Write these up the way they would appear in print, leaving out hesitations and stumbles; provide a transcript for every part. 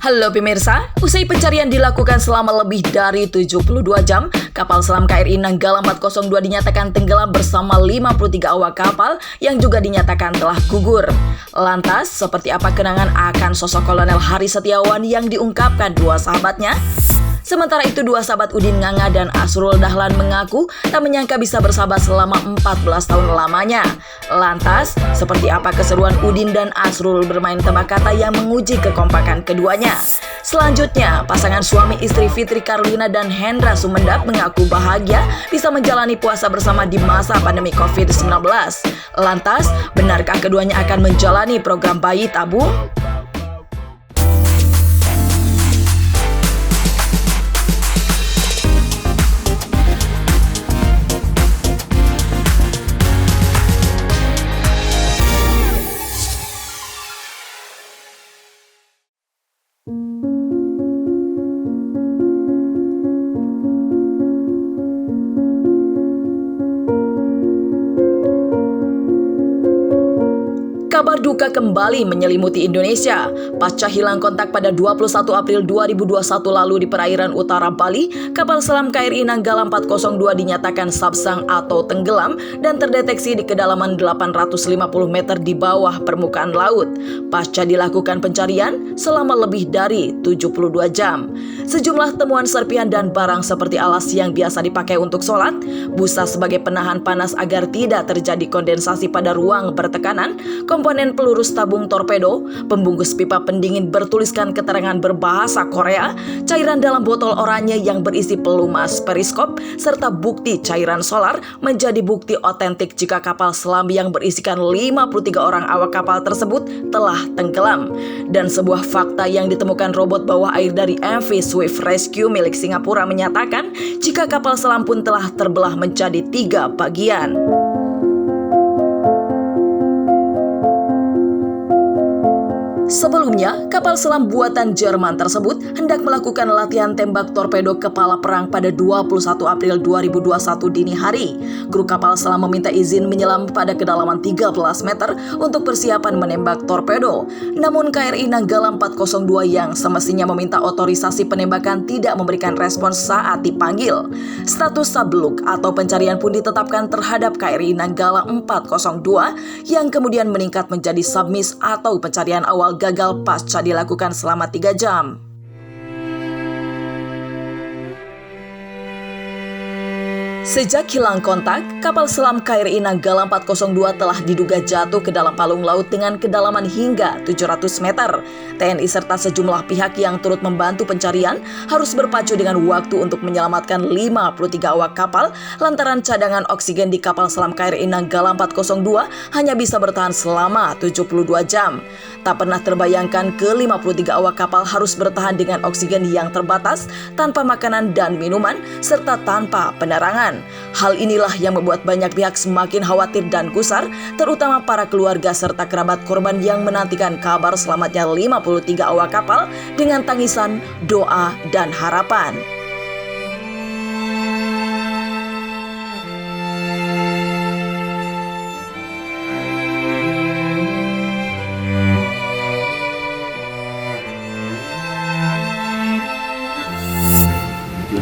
Halo pemirsa, usai pencarian dilakukan selama lebih dari 72 jam, kapal selam KRI Nanggala 402 dinyatakan tenggelam bersama 53 awak kapal yang juga dinyatakan telah gugur. Lantas, seperti apa kenangan akan sosok Kolonel Hari Setiawan yang diungkapkan dua sahabatnya? Sementara itu, dua sahabat Udin Nganga dan Asrul Dahlan mengaku tak menyangka bisa bersahabat selama 14 tahun lamanya. Lantas, seperti apa keseruan Udin dan Asrul bermain tebak kata yang menguji kekompakan keduanya? Selanjutnya, pasangan suami istri Fitri Karlina dan Hendra Sumendap mengaku bahagia bisa menjalani puasa bersama di masa pandemi COVID-19. Lantas, benarkah keduanya akan menjalani program bayi tabung? Kabar duka kembali menyelimuti Indonesia. Pasca hilang kontak pada 21 April 2021 lalu di perairan utara Bali, kapal selam KRI Nanggala 402 dinyatakan sabsang atau tenggelam dan terdeteksi di kedalaman 850 meter di bawah permukaan laut. Pasca dilakukan pencarian selama lebih dari 72 jam. Sejumlah temuan serpihan dan barang seperti alas yang biasa dipakai untuk sholat, busa sebagai penahan panas agar tidak terjadi kondensasi pada ruang bertekanan, komponen peluru tabung torpedo, pembungkus pipa pendingin bertuliskan keterangan berbahasa Korea, cairan dalam botol oranye yang berisi pelumas periskop, serta bukti cairan solar menjadi bukti otentik jika kapal selam yang berisikan 53 orang awak kapal tersebut telah tenggelam. Dan sebuah fakta yang ditemukan robot bawah air dari MV Swift Rescue milik Singapura menyatakan jika kapal selam pun telah terbelah menjadi 3 bagian. Sebelumnya, kapal selam buatan Jerman tersebut hendak melakukan latihan tembak torpedo kepala perang pada 21 April 2021 dini hari. Kru kapal selam meminta izin menyelam pada kedalaman 13 meter untuk persiapan menembak torpedo. Namun KRI Nanggala 402 yang semestinya meminta otorisasi penembakan tidak memberikan respons saat dipanggil. Status sabluk atau pencarian pun ditetapkan terhadap KRI Nanggala 402 yang kemudian meningkat menjadi submiss atau pencarian awal gagal pasca dilakukan selama 3 jam. Sejak hilang kontak, kapal selam KRI Nanggala 402 telah diduga jatuh ke dalam palung laut dengan kedalaman hingga 700 meter. TNI serta sejumlah pihak yang turut membantu pencarian harus berpacu dengan waktu untuk menyelamatkan 53 awak kapal lantaran cadangan oksigen di kapal selam KRI Nanggala 402 hanya bisa bertahan selama 72 jam. Tak pernah terbayangkan ke-53 awak kapal harus bertahan dengan oksigen yang terbatas, tanpa makanan dan minuman, serta tanpa penerangan. Hal inilah yang membuat banyak pihak semakin khawatir dan gusar, terutama para keluarga serta kerabat korban yang menantikan kabar selamatnya 53 awak kapal dengan tangisan, doa, dan harapan.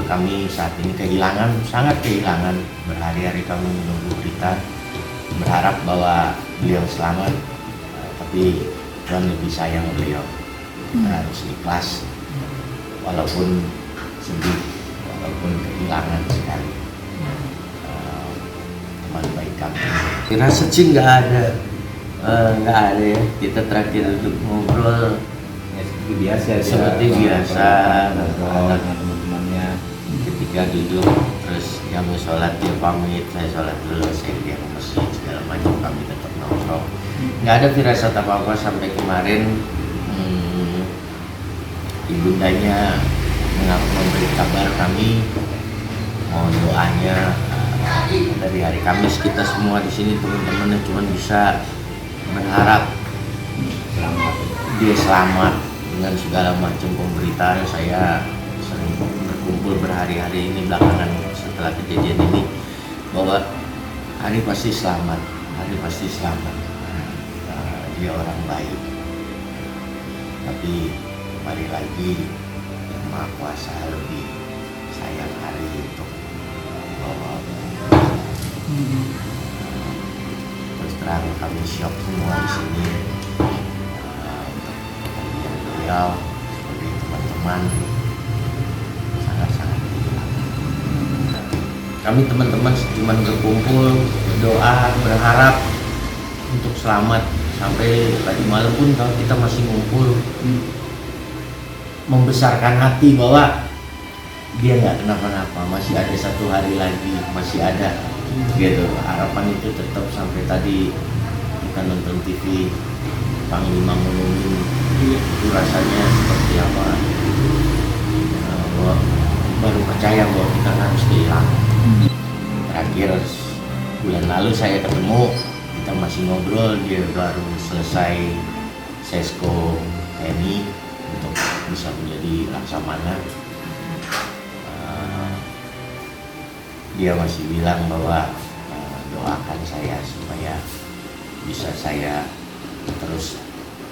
Kami saat ini sangat kehilangan. Berhari-hari kami menunggu berita, berharap bahwa beliau selamat, tapi Tuhan lebih sayang beliau. Kita harus ikhlas, walaupun sedih, walaupun kehilangan sekali teman baik kami. Rasa sih nggak ada ya. Kita terakhir untuk ngobrol ya, seperti biasa teman-temannya. Ketika duduk terus dia mau sholat, dia pamit, saya sholat dulu, saya dia ke masjid, segala macam, kami tetap nongkrong. Nggak ada firasat apa-apa sampai kemarin ibundanya memberi kabar kami, mohon doanya. Dari hari Kamis kita semua di sini teman-temannya cuma bisa berharap dia selamat. Dengan segala macam pemberitaan, saya sering berkumpul berhari-hari ini belakangan setelah kejadian ini bahwa Hari pasti selamat, dia orang baik. Tapi kembali lagi Yang Maha Kuasa lebih sayang hari untuk bawa. Terus terang kami shock semua di sini untuk kepergian beliau sebagai teman-teman, sangat-sangat kehilangan. Kami teman-teman cuma berkumpul, berdoa, berharap untuk selamat. Sampai tadi malam pun kalau kita masih ngumpul, membesarkan hati bahwa dia nggak kenapa-napa, masih ada 1 hari lagi, masih ada gitu. Harapan itu tetap sampai tadi kita nonton TV Panglima ngomongin itu rasanya seperti apa, bahwa baru percaya bahwa kita harus kehilangan. Terakhir bulan lalu saya ketemu, kita masih ngobrol, dia baru selesai sesko TNI untuk bisa menjadi laksamana. Dia masih bilang bahwa doakan saya supaya bisa saya terus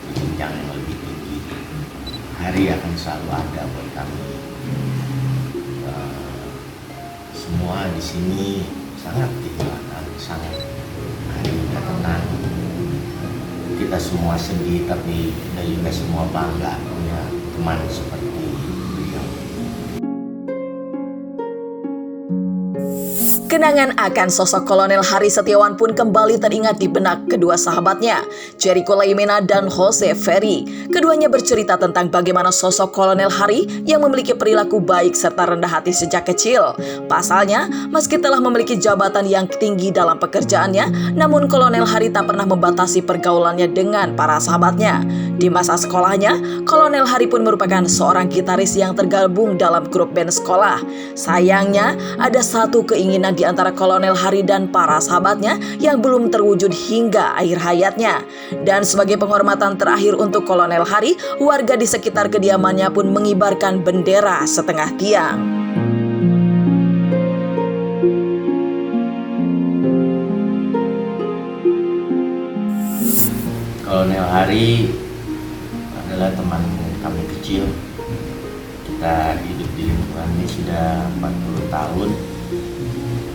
di jenjang yang lebih tinggi. Hari akan selalu ada buat kami. Semua di sini sangat kehilangan, sangat hari tidak tenang. Kita semua sedih, tapi kita juga semua bangga punya teman seperti beliau. Kenangan akan sosok Kolonel Hari Setiawan pun kembali teringat di benak kedua sahabatnya, Jericho Laimena dan Jose Ferry. Keduanya bercerita tentang bagaimana sosok Kolonel Hari yang memiliki perilaku baik serta rendah hati sejak kecil. Pasalnya, meski telah memiliki jabatan yang tinggi dalam pekerjaannya, namun Kolonel Hari tak pernah membatasi pergaulannya dengan para sahabatnya. Di masa sekolahnya, Kolonel Hari pun merupakan seorang gitaris yang tergabung dalam grup band sekolah. Sayangnya, ada satu keinginan di antara Kolonel Hari dan para sahabatnya yang belum terwujud hingga akhir hayatnya. Dan sebagai penghormatan terakhir untuk Kolonel Hari, warga di sekitar kediamannya pun mengibarkan bendera setengah tiang. Kolonel Hari adalah teman kami kecil. Kita hidup di lingkungan ini sudah 40 tahun.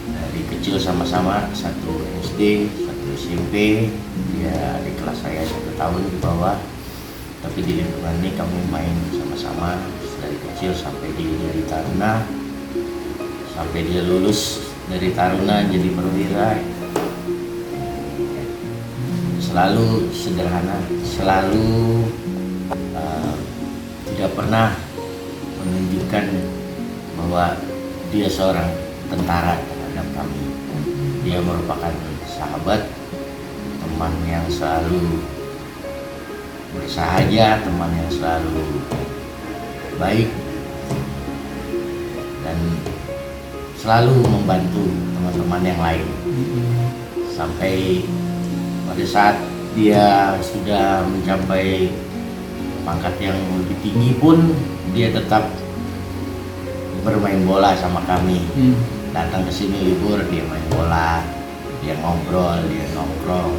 Dari kecil sama-sama, satu SD, satu SMP. Dia di kelas saya 1 tahun di bawah. Tapi di lingkungan ini kami main sama-sama dari kecil sampai dia dari taruna, sampai dia lulus dari taruna jadi perwira. Selalu sederhana, selalu tidak pernah menunjukkan bahwa dia seorang tentara terhadap kami. Dia merupakan sahabat, teman yang selalu bersahaja, teman yang selalu baik, dan selalu membantu teman-teman yang lain. Sampai pada saat dia sudah mencapai pangkat yang lebih tinggi pun, dia tetap bermain bola sama kami. Datang ke sini libur, dia main bola, dia ngobrol, dia nongkrong.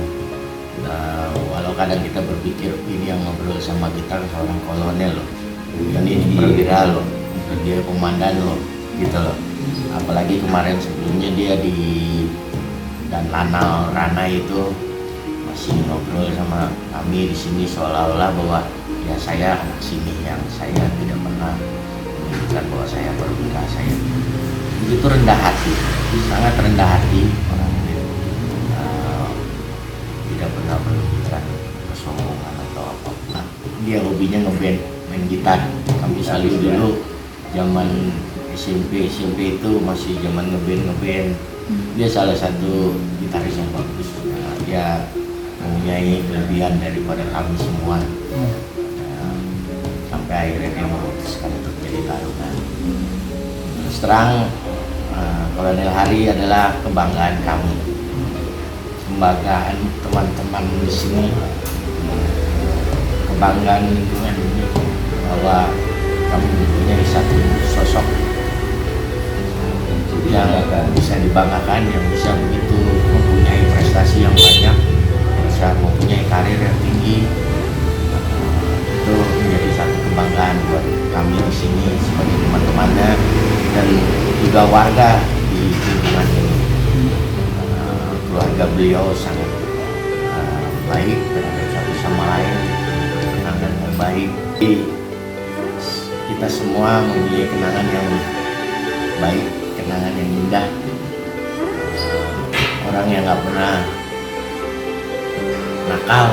Walau kadang kita berpikir ini yang ngobrol sama kita seorang kolonel loh, ini perwira loh, dia komandan loh, gitu loh. Apalagi kemarin sebelumnya dia di dan Rana itu masih ngobrol sama kami di sini seolah-olah bahwa ya saya anak sini, yang saya tidak pernah menunjukkan bahwa saya perwira, saya begitu rendah hati, sangat rendah hati orang ini. Tidak pernah menunjukkan kesombongan atau apa. Dia hobinya ngeband, main gitar. Kami saling dulu zaman SMP itu masih zaman ngeband. Dia salah satu gitaris yang bagus. Dia mempunyai kelebihan daripada kami semua. Sampai akhirnya dia memutuskan untuk jadi taruna. Terus terang, Kolonel Hari adalah kebanggaan kami, kebanggaan teman-teman di sini, kebanggaan lingkungan ini, bahwa kami mempunyai satu sosok yang bisa dibanggakan, yang bisa begitu mempunyai prestasi yang banyak, bisa mempunyai karir yang tinggi. Itu menjadi satu kebanggaan sini sebagai teman-temannya dan juga warga di lingkungan ini. Keluarga beliau sangat baik terhadap satu sama lain, tenang dan baik. Kita semua mempunyai kenangan yang baik, kenangan yang indah. Orang yang nggak pernah nakal,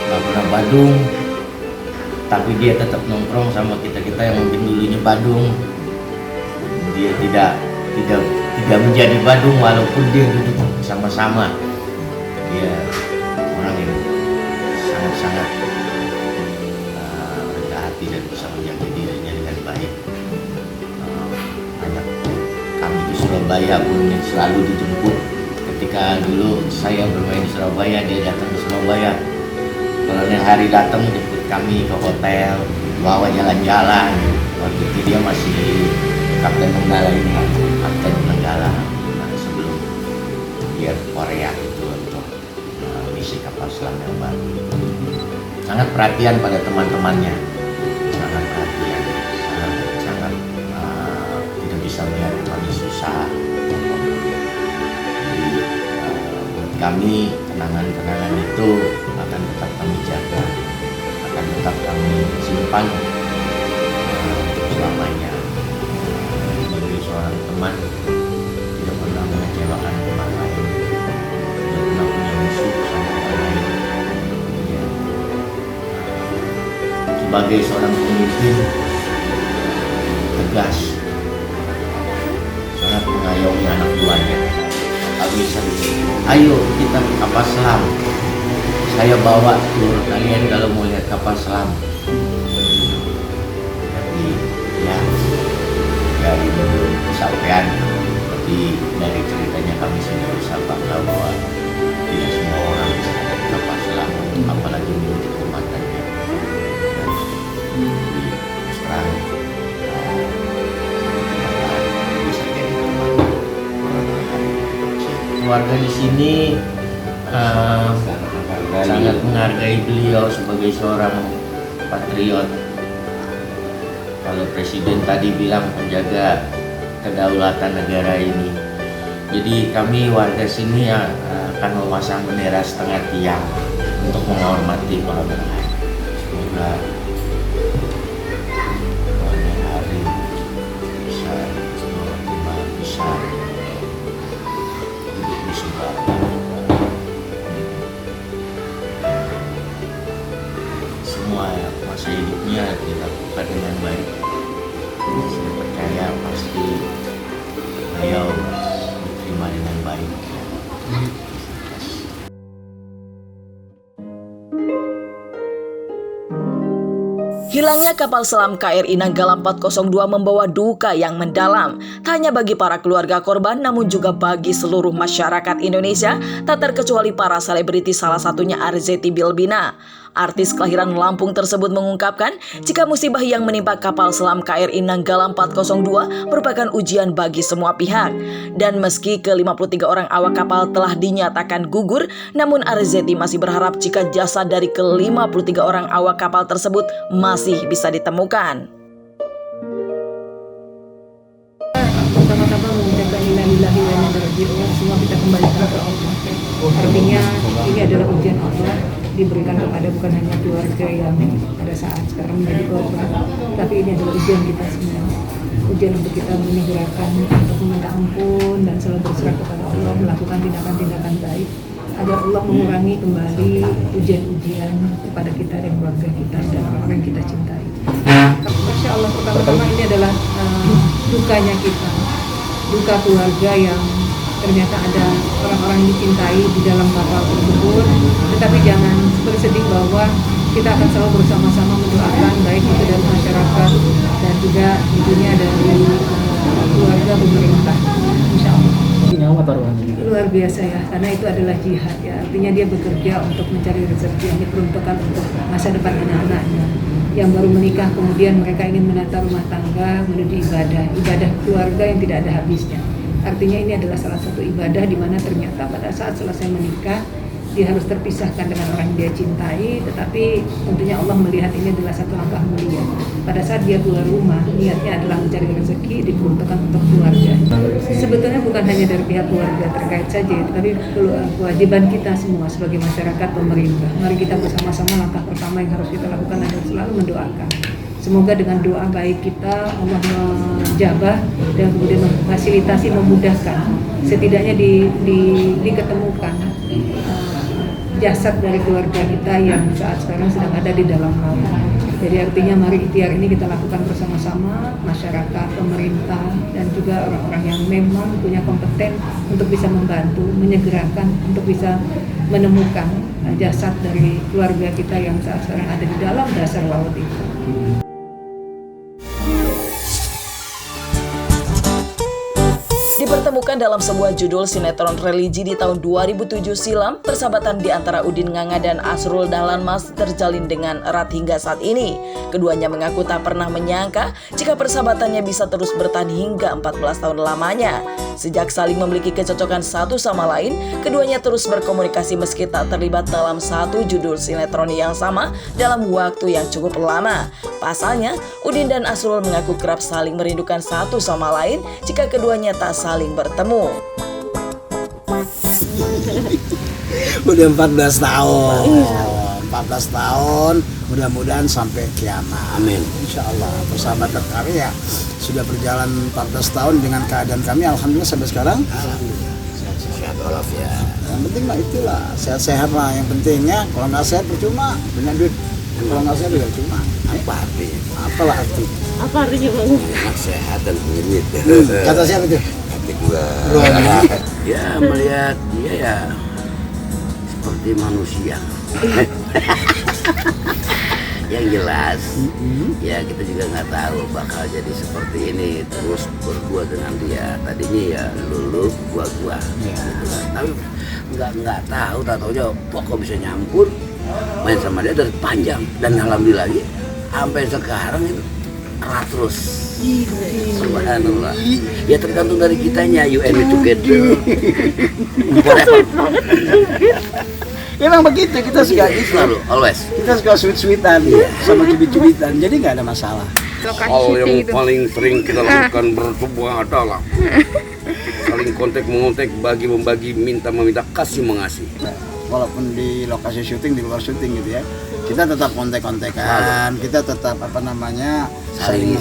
nggak pernah badung, tapi dia tetap nongkrong sama kita yang mungkin dulunya badung. Dia tidak menjadi badung walaupun dia duduk sama-sama. Dia orang yang sangat rendah hati dan bisa menjaga dirinya dengan baik. Banyak kami di Surabaya pun yang selalu dijemput. Ketika dulu saya bermain di Surabaya, dia datang ke Surabaya. Kalau yang hari datang jemput kami ke hotel, bawa jalan-jalan. Waktu itu dia masih Kapten Nenggala ini, Kapten Nenggala sebelum dia ke Korea itu untuk misi kapal selam yang baru. Sangat perhatian pada teman-temannya, sangat perhatian, sangat tidak bisa melihat kami susah. Jadi buat kami kenangan-kenangan itu akan tetap kami jaga, akan tetap kami simpan untuk selamanya. Seorang teman tidak pernah mengecewakan orang lain, tidak pernah punya musuh sama orang lain. Ya. Sebagai seorang pemimpin tegas, sangat mengayomi anak buahnya. Kami sering, ayo kita ke kapal selam. Saya bawa tur kalian kalau mau lihat kapal selam. Tapi ya dari kesampaian, tapi dari ceritanya kami sudah bisa bangga bahwa tidak semua orang bisa naik kapal selam, apalagi memiliki komandannya. Jadi sekarang bisa jadi komandan orang-orang. Keluarga di sini sangat menghargai beliau sebagai seorang patriot. Kalau Presiden tadi bilang menjaga kedaulatan negara ini, jadi kami warga sini akan memasang bendera setengah tiang untuk menghormati penganugerahan. Semoga suatu hari bisa hidup di sebuah semua masa hidupnya dilakukan dengan baik. Saya percaya pasti beliau diterima dengan baik. Hilangnya kapal selam KRI Nanggala 402 membawa duka yang mendalam, tak hanya bagi para keluarga korban, namun juga bagi seluruh masyarakat Indonesia, tak terkecuali para selebriti, salah satunya Arzetti Bilbina. Artis kelahiran Lampung tersebut mengungkapkan jika musibah yang menimpa kapal selam KRI Nanggala 402 merupakan ujian bagi semua pihak. Dan meski ke-53 orang awak kapal telah dinyatakan gugur, namun Arzetti masih berharap jika jasad dari ke-53 orang awak kapal tersebut masih bisa ditemukan. Pertama-tama mengucapkan innalillahi wa inna ilaihi raji'un, semua kita kembalikan ke Allah. Artinya ini adalah ujian Allah diberikan kepada bukan hanya keluarga yang pada saat sekarang menjadi korban, tapi ini adalah ujian kita semua. Ujian untuk kita menyegerakan, untuk meminta ampun dan selalu berserah kepada Allah, melakukan tindakan-tindakan baik agar Allah mengurangi kembali ujian-ujian kepada kita dan keluarga kita dan orang-orang yang kita cintai. Masya Allah, pertama-tama ini adalah dukanya kita, duka keluarga yang ternyata ada orang-orang dicintai di dalam kapal tersebut. Tetapi jangan bersedih bahwa kita akan selalu bersama-sama mendoakan baik itu dari masyarakat dan juga tentunya dari keluarga pemerintah. Insya Allah. Luar biasa ya, karena itu adalah jihad ya. Artinya dia bekerja untuk mencari rezeki yang diperuntukkan untuk masa depan anak-anaknya yang baru menikah, kemudian mereka ingin menata rumah tangga menuju ibadah keluarga yang tidak ada habisnya. Artinya ini adalah salah satu ibadah di mana ternyata pada saat selesai menikah dia harus terpisahkan dengan orang yang dia cintai, tetapi tentunya Allah melihat ini adalah satu langkah mulia. pada saat dia keluar rumah, niatnya adalah mencari rezeki, diperuntukkan untuk keluarga. Sebetulnya bukan hanya dari pihak keluarga terkait saja, tapi kewajiban kita semua sebagai masyarakat pemerintah. Mari kita bersama-sama, langkah pertama yang harus kita lakukan adalah selalu mendoakan. Semoga dengan doa baik kita, Allah menjabah dan kemudian memfasilitasi, memudahkan. Setidaknya diketemukan jasad dari keluarga kita yang saat sekarang sedang ada di dalam laut. Jadi artinya mari ikhtiar ini kita lakukan bersama-sama, masyarakat, pemerintah, dan juga orang-orang yang memang punya kompeten untuk bisa membantu, menyegerakan, untuk bisa menemukan jasad dari keluarga kita yang saat sekarang ada di dalam dasar laut itu. Dipertemukan dalam sebuah judul sinetron religi di tahun 2007 silam, persahabatan di antara Udin Nganga dan Asrul Dahlan masih terjalin dengan erat hingga saat ini. Keduanya mengaku tak pernah menyangka jika persahabatannya bisa terus bertahan hingga 14 tahun lamanya. Sejak saling memiliki kecocokan satu sama lain, keduanya terus berkomunikasi meski tak terlibat dalam satu judul sinetron yang sama dalam waktu yang cukup lama. Pasalnya, Udin dan Asrul mengaku kerap saling merindukan satu sama lain jika keduanya tak saling bertemu. Udah 14 tahun. 14 tahun, mudah-mudahan sampai kiamat. Amin. Insya Allah. Persahabatan kami ya sudah berjalan 14 tahun dengan keadaan kami. Alhamdulillah sampai sekarang. Alhamdulillah. Sehat walafiat. Yang penting mah itulah, sehat-sehat lah. Yang pentingnya kalau nggak sehat percuma, punya duit. Kalau nggak sehat juga cuma. Apa artinya? Apalah artinya? Apa artinya Bang? Sehat dan punya duit. Kata siapa itu? Hati gua. Ya melihat dia ya seperti manusia. Yang jelas ya kita juga nggak tahu bakal jadi seperti ini terus berdua dengan dia. Tadinya ya lulu gua gitu kan. Tapi nggak tahu taunya pokok bisa nyampur main sama dia dari panjang dan alhamdulillah sampai sekarang itu erat terus. Subhanallah. Ya tergantung dari kitanya, you and me together. Memang begitu, kita suka itu. Selalu, always. Kita suka sweet-sweetan sama cubit-cubitan, jadi nggak ada masalah. Hal yang paling sering kita lakukan bersebuah adalah saling kontak-mengontak, bagi-membagi, minta-meminta, kasih mengasih. Walaupun di lokasi syuting, di luar syuting gitu ya, kita tetap kontak-kontakan, kita tetap saling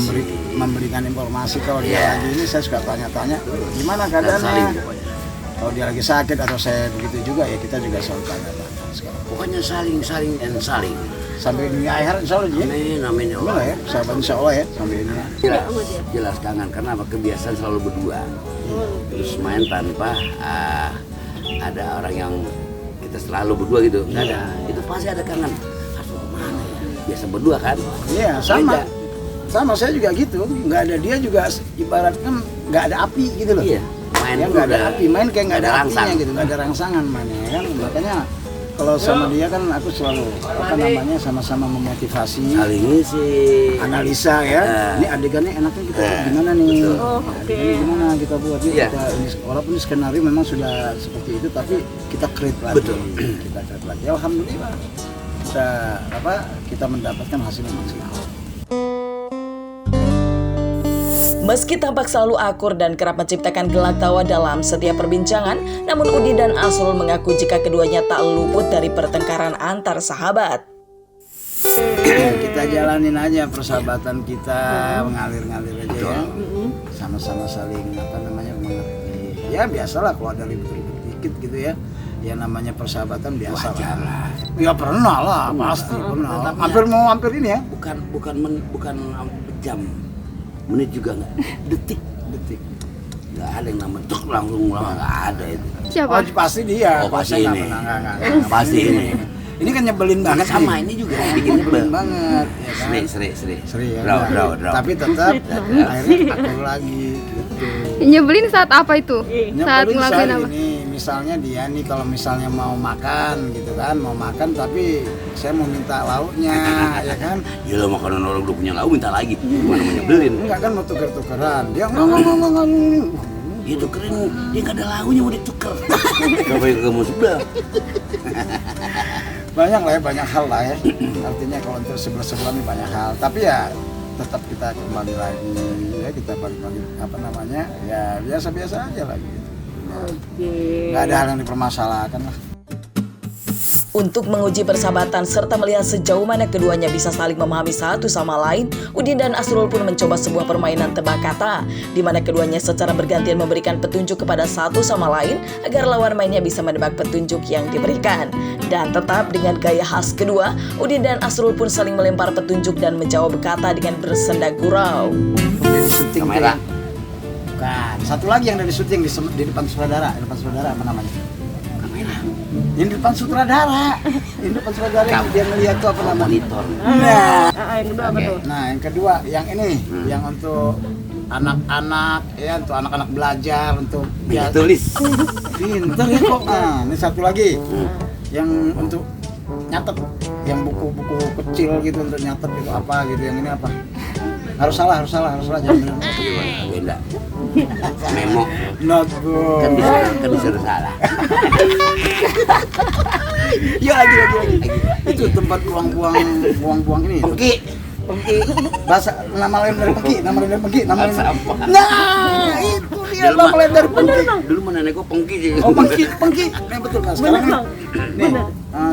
memberikan informasi. Kalau dia lagi ini saya suka tanya-tanya, gimana keadaannya? Kalau dia lagi sakit atau saya begitu juga ya kita juga selalu tanya-tanya. Pokoknya saling Sampai dunia akhirat insya Allah. Amin ya Allah. Ya, sahabat insya Allah ya sampai ini. Jelas kangen karena apa, kebiasaan selalu berdua. Terus main tanpa ada orang yang kita selalu berdua gitu. Nggak ada. Itu pasti ada kangen. Harus kemana ya? Biasa berdua kan? Iya sama. Sama saya juga gitu. Nggak ada dia juga ibaratnya nggak ada api gitu loh. Iya. Main ya, nggak ada api, main kayak nggak ada apinya gitu, nggak ada rangsangan mainnya kan. Makanya kalau sama dia kan aku selalu sama-sama memotivasi, saling ngisi, analisa ya. Ini adegannya enaknya kita gimana nih? Gimana kita buat kita ini, walaupun skenario memang sudah seperti itu, tapi kita create lagi. Betul. Kita create lagi. Alhamdulillah kita mendapatkan hasil yang maksimal. Meski tampak selalu akur dan kerap menciptakan gelak tawa dalam setiap perbincangan, namun Udin dan Asrul mengaku jika keduanya tak luput dari pertengkaran antar sahabat. Kita jalanin aja persahabatan kita, mengalir-ngalir aja ya. Sama-sama saling mengerti. Ya biasalah kalau ada ribut-ribut dikit gitu ya. Ya namanya persahabatan biasa lah. Ya pernah lah, pasti pernah. Hampir ini ya. Bukan jam. Menit juga nggak, detik nggak ada yang namanya tuk langsung nggak ada itu. Siapa? Pasti dia. Pasti ini. Pasti ini. Ini kan nyebelin banget. Sama ini juga bikin nyebelin banget. Ya kan? Seri ya. Draw. Tapi tetap akhirnya akur lagi. Gitu. Nyebelin saat apa itu? Saat ngelakuin apa? Ini misalnya dia nih kalau misalnya mau makan gitu kan, tapi saya mau minta lauknya ya kan. Ya lo makanan orang udah punya lauk minta lagi. Gimana mau nyebelin? Enggak kan mau tuker-tukeran. Dia enggak. Ya tukerin, dia nggak ada lauknya mau dituker. Kenapa yang kamu sudah? Banyak hal lah ya. Artinya kalau untuk sebelah-sebelah ini banyak hal. Tapi ya tetap kita kembali lagi ya, kita balik lagi ya biasa-biasa aja lagi. Nggak ada hal yang dipermasalahkan lah. Untuk menguji persahabatan serta melihat sejauh mana keduanya bisa saling memahami satu sama lain, Udin dan Asrul pun mencoba sebuah permainan tebak kata, di mana keduanya secara bergantian memberikan petunjuk kepada satu sama lain agar lawan mainnya bisa menebak petunjuk yang diberikan. Dan tetap dengan gaya khas kedua, Udin dan Asrul pun saling melempar petunjuk dan menjawab kata dengan bersenda gurau. Dari syuting Kamera. Bukan. Satu lagi yang dari syuting di depan sutradara. Di depan sutradara apa namanya? Kamera. Yang di depan sutradara. Yang di depan sutradara yang dia ngeliat tuh apa namanya? Monitor. Nah, Yang kedua apa tuh? nah yang kedua yang ini, yang untuk anak-anak ya, untuk anak-anak belajar untuk Ya, tulis. pinter ya kok. Nah, ini satu lagi. Yang untuk nyatet, yang buku-buku kecil gitu untuk nyatet itu apa gitu, yang ini apa? Harus salah jangan benar. Beda. Memo. Notebook. Kan disuruh salah. Ya lagi. Itu tempat buang ini. Pengki. Bahasa nama lain dari pengki. Bahasa apa? Nah, itu dia nama lain dari pengki. Dulu mana nego pengki sih. Oh, pengki. Nah, betul kan sekarang nih.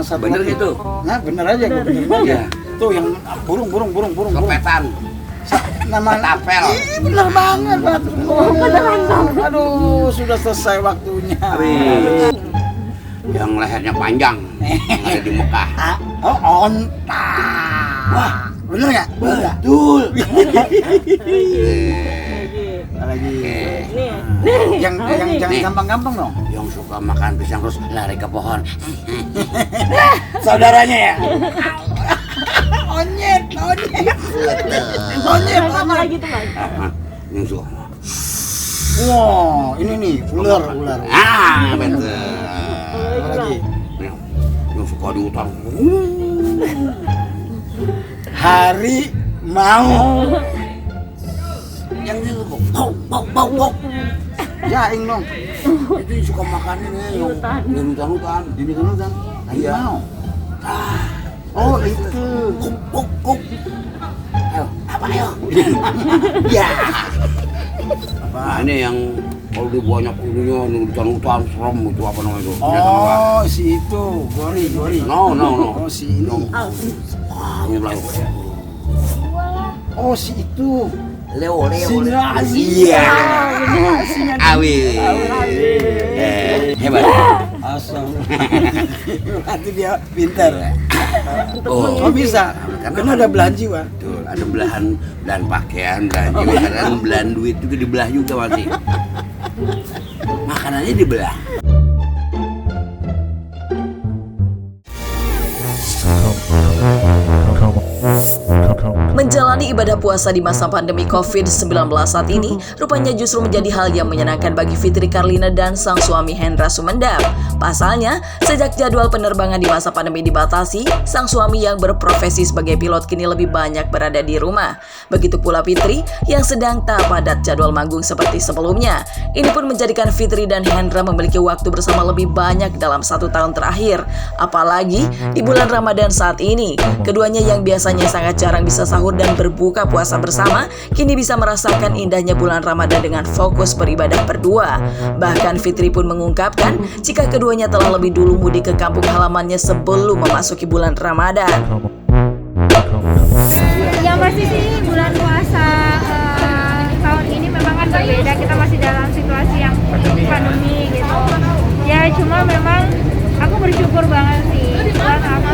Satu Bener lagi. itu. Nah, bener aja. Iya. Tuh yang burung. Kepetan. Nama Ketapel. Ih, bener banget, Pak. Beneran dong. Aduh, sudah selesai waktunya. Yang lehernya panjang. Yang ada di Mekah. Oh, onta. Wah, bener nggak? Betul. Lagi. Oke. Yang jangan Nih. gampang-gampang dong. Yang suka makan pisang terus lari ke pohon. Saudaranya ya. Onyet. Apa lagi tuh, Mas? Yang suka. Wow, ini nih ular. Betul. Apa lagi? Yang suka di hutan. Hari mau. Yang itu bau. Jaing dong. Itu yang suka makan ini yang hutan-hutan. Ini kan hari Iya. mau. Oh, itu. Kuk. Ayo, apa ayo? Ya. Nah, ini yang kalau dia banyak ininya di hutan-hutan serem itu apa namanya itu? Oh, si itu. Gori. No. Oh, si ini. Ini lah. Oh, si itu. Leo. Iya. Awi. Hebat. Asal. Berarti dia pintar. Oh, Bisa. Karena ada belahan jiwa. Betul, ada belahan pakaian, belahan juga, karena belahan duit itu dibelah juga masih. Makanannya dibelah. Menjalani ibadah puasa di masa pandemi COVID-19 saat ini rupanya justru menjadi hal yang menyenangkan bagi Fitri Karlina dan sang suami Hendra Sumendap. Pasalnya, sejak jadwal penerbangan di masa pandemi dibatasi, sang suami yang berprofesi sebagai pilot kini lebih banyak berada di rumah. Begitu pula Fitri yang sedang tak padat jadwal manggung seperti sebelumnya. Ini pun menjadikan Fitri dan Hendra memiliki waktu bersama lebih banyak dalam 1 tahun terakhir. Apalagi di bulan Ramadan saat ini, keduanya yang biasanya sangat jarang bisa sahur dan berbuka puasa bersama, kini bisa merasakan indahnya bulan Ramadan dengan fokus beribadah berdua. Bahkan Fitri pun mengungkapkan jika keduanya telah lebih dulu mudik ke kampung halamannya sebelum memasuki bulan Ramadan. Yang pasti sih bulan puasa tahun ini memang kan berbeda, kita masih dalam situasi yang pandemi gitu. Ya cuma memang aku bersyukur banget sih buat aku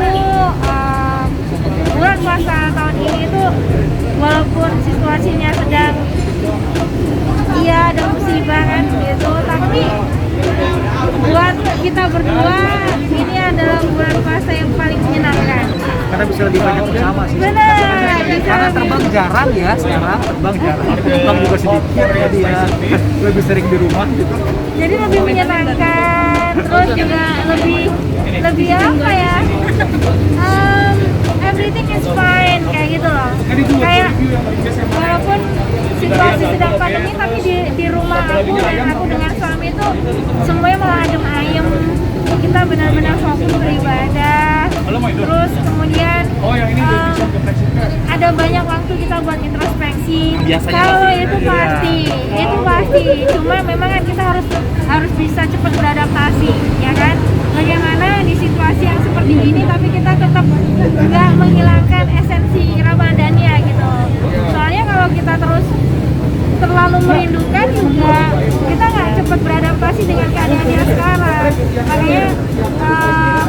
bulan puasa tahun ini tuh walaupun situasinya sedang ada musibah kan gitu, tapi buat kita berdua ini adalah bulan puasa yang paling menyenangkan. Karena bisa lebih banyak bersama sih. Benar, bisa Karena lebih- terbang jarang ya sekarang, terbang juga sedikit, jadi ya lebih sering di rumah gitu. jadi lebih menyenangkan, terus juga lebih apa ya, everything is fine kayak gitu loh. Kayak walaupun situasi sedang pandemi, tapi di rumah aku dan aku dengan suami itu semuanya malah adem ayem. Kita benar-benar fokus beribadah, Terus kemudian ada banyak waktu kita buat introspeksi. Kalau itu pasti. Cuma memang kan kita harus bisa cepat beradaptasi, ya kan? Bagaimana di situasi yang seperti ini tapi kita tetap nggak menghilangkan esensi Ramadannya gitu. Soalnya kalau kita terus terlalu merindukan juga kita nggak cepat beradaptasi dengan keadaan yang sekarang. Makanya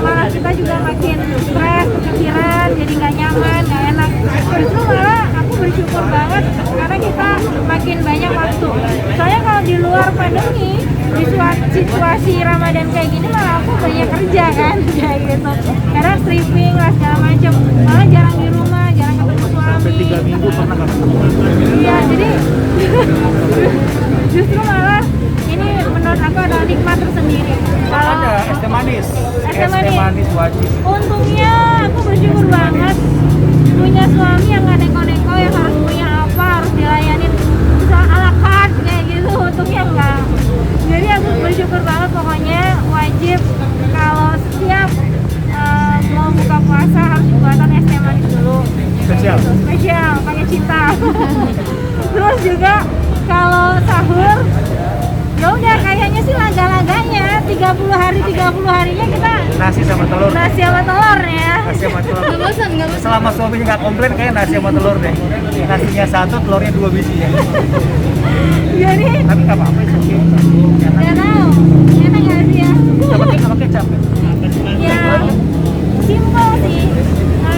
malah kita juga makin stres, kepikiran, jadi nggak nyaman, nggak enak. Justru malah aku bersyukur banget karena kita makin banyak waktu. Soalnya kalau di luar pandemi, di situasi Ramadan kayak gini malah aku banyak kerja kan, kayak gitu. Karena stripping lah segala macam, malah jarang di rumah, jarang ketemu suami. Sampai 3 minggu pernah nggak ketemu. Iya, jadi justru malah ini menurut aku adalah nikmat tersendiri. Kalau Ada es teh manis. Es teh manis wajib. untungnya aku bersyukur banget punya suami yang nggak neko-neko, yang harus punya apa, harus dilayanin misal ala carte kayak gitu, untungnya enggak. Jadi aku bersyukur banget, pokoknya wajib kalau setiap mau buka puasa harus buatan es teh manis dulu. Spesial. Gitu, spesial, pakai cinta. Terus juga kalau sahur ya udah kayaknya sih laga-laganya 30 harinya kita Nasi sama telur. nasi sama telur ya. Nasi sama telur. Nggak bosan. Selama suaminya nggak komplain kayak nasi sama telur deh. Nasinya 1, telurnya 2 biji ya. Jadi Tapi nggak apa-apa itu. nggak tahu enak nggak sih ya? Sama kecap. Ya simpel sih.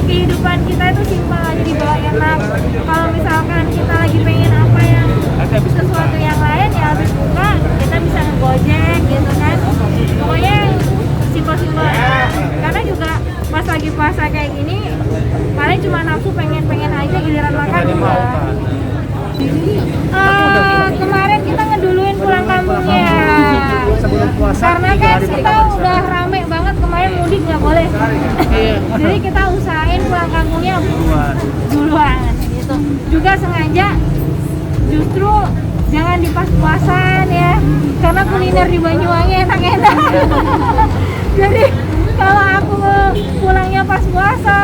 Kehidupan kita itu simpel aja, dibawa enak. Kalau misalkan kita lagi pengen apa yang sesuatu yang lain ya habis buka kita bisa ngegojek gitu kan. Pokoknya simpel-simpel aja. Karena juga pas lagi puasa kayak gini paling cuma nafsu pengen aja, giliran makan juga. Kemarin kita ngeduluin pulang kampungnya. Sebelum puasa. Karena kan kita udah rame banget kemarin, mudik nggak boleh. Jadi kita usahain pulang kampungnya duluan gitu. Juga sengaja justru jangan di pas puasaan ya, karena kuliner di Banyuwangi enak-enak. Jadi kalau aku pulangnya pas puasa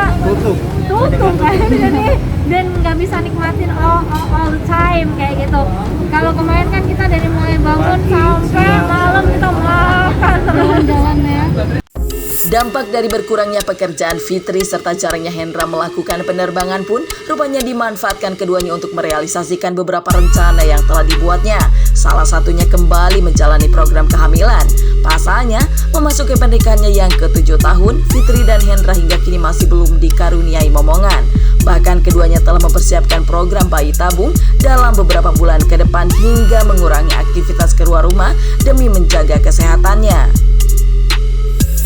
tutup kan, jadi dan nggak bisa nikmatin all the time kayak gitu. Kalau kemarin kan kita dari mulai bangun sampai malam kita makan terus jalan ya. Dampak dari berkurangnya pekerjaan Fitri serta jarangnya Hendra melakukan penerbangan pun rupanya dimanfaatkan keduanya untuk merealisasikan beberapa rencana yang telah dibuatnya. Salah satunya kembali menjalani program kehamilan. Pasalnya, memasuki pernikahannya yang ke-7 tahun, Fitri dan Hendra hingga kini masih belum dikaruniai momongan. Bahkan keduanya telah mempersiapkan program bayi tabung dalam beberapa bulan ke depan hingga mengurangi aktivitas keluar rumah demi menjaga kesehatannya.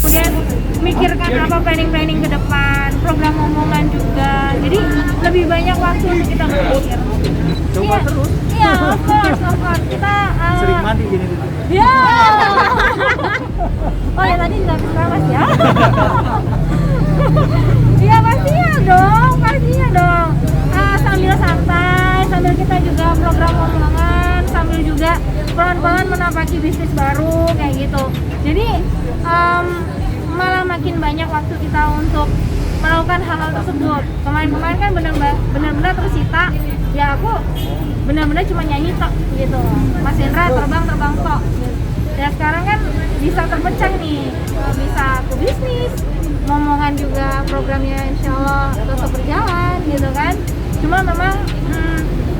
Kemudian mikirkan apa planning ke depan, program omongan juga. Jadi lebih banyak waktu untuk kita berpikir. Coba terus. Iya, of course. Kita Sering mandi gini. ya. Oh ya tadi nggak keramas ya. Iya pastinya dong. Sambil santai, sambil kita juga program omongan, sambil juga pelan-pelan menapaki bisnis baru kayak gitu. Jadi malah makin banyak waktu kita untuk melakukan hal-hal tersebut. Kemarin kan benar-benar tersita. Ya aku benar-benar cuma nyanyi tok gitu. Mas Hendra terbang tok. Ya sekarang kan bisa terpecah nih, bisa aku bisnis, ngomongan juga programnya insya Allah tetap berjalan gitu kan. Cuma memang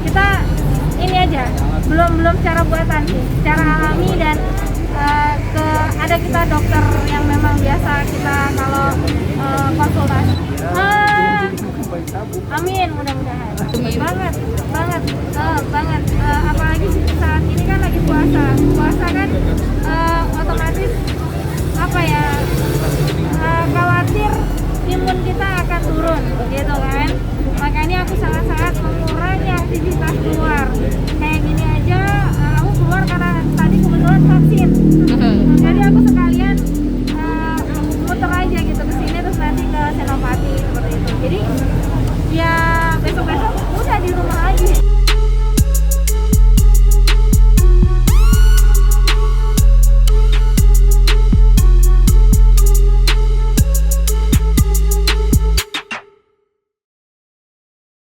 kita ini aja belum cara buatan sih, cara alami dan ada kita dokter yang memang biasa kita kalau konsultasi. Amin, mudah-mudahan. Banget. Apalagi saat ini kan lagi puasa kan otomatis apa ya, khawatir imun kita akan turun gitu kan. Makanya aku sangat-sangat mengurangi aktivitas keluar. Kayak gini aja aku keluar karena tadi kebetulan vaksin. Jadi aku